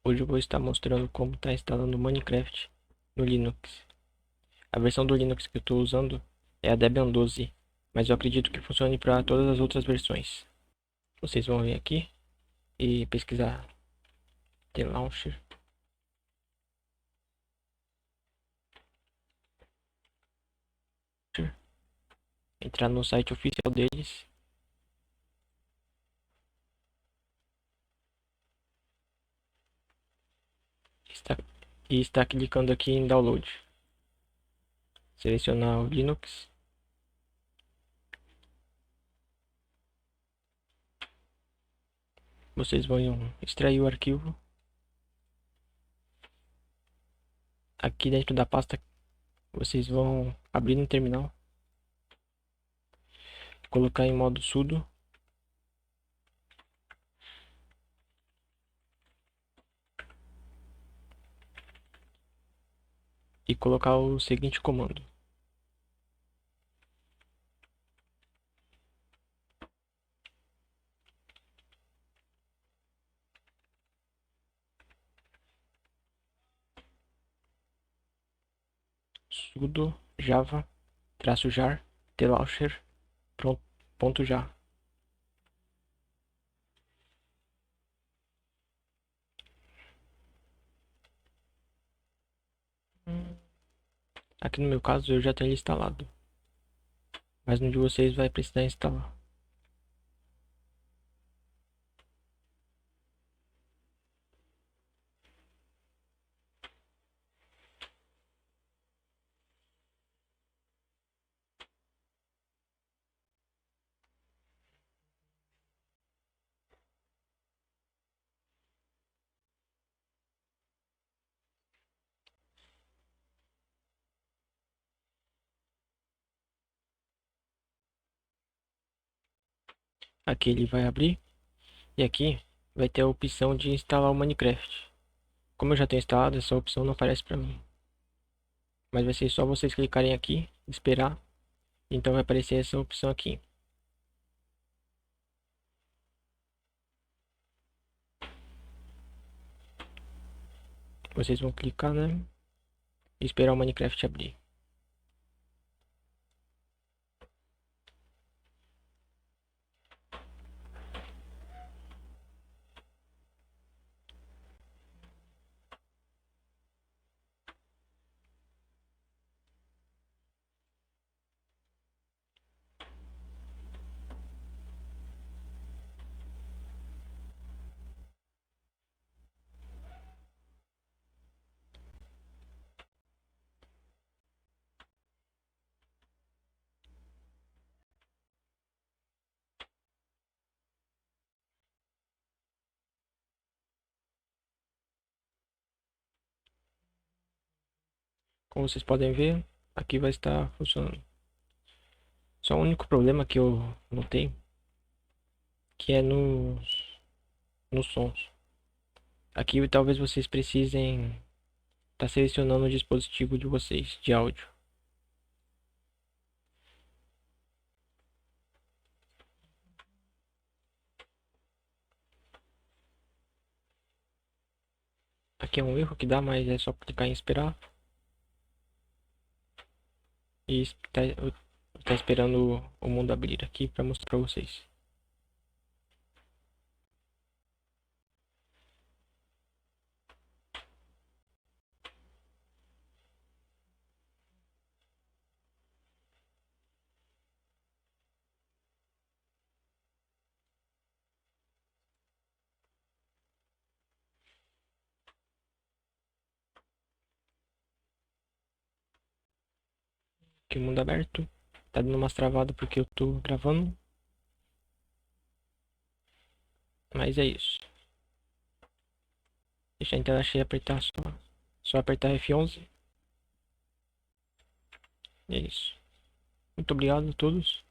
Hoje eu vou estar mostrando como está instalando Minecraft no Linux. A versão do Linux que eu estou usando é a Debian 12, mas eu acredito que funcione para todas as outras versões. Vocês vão vir aqui e pesquisar The Launcher. Entrar no site oficial deles. Está, e está clicando aqui em Download. Selecionar o Linux. Vocês vão extrair o arquivo. Aqui dentro da pasta vocês vão abrir no terminal. Colocar em modo sudo. E colocar o seguinte comando: sudo java -jar tlauncher ponto já. Aqui no meu caso eu já tenho instalado, mas no de vocês vai precisar instalar. Aqui ele vai abrir e aqui vai ter a opção de instalar o Minecraft. Como eu já tenho instalado, essa opção não aparece para mim, mas vai ser só vocês clicarem aqui, esperar, então vai aparecer essa opção aqui. Vocês vão clicar, né, e esperar o Minecraft abrir. Como vocês podem ver, aqui vai estar funcionando. Só o único problema que eu notei, que é nos sons. Aqui talvez vocês precisem estar selecionando o dispositivo de vocês de áudio. Aqui é um erro que dá, mas é só clicar em esperar e tá esperando o mundo abrir aqui para mostrar para vocês. Aqui o mundo aberto. Tá dando umas travadas porque eu tô gravando. Mas é isso. Deixa a tela cheia, apertar só apertar F11. E é isso. Muito obrigado a todos.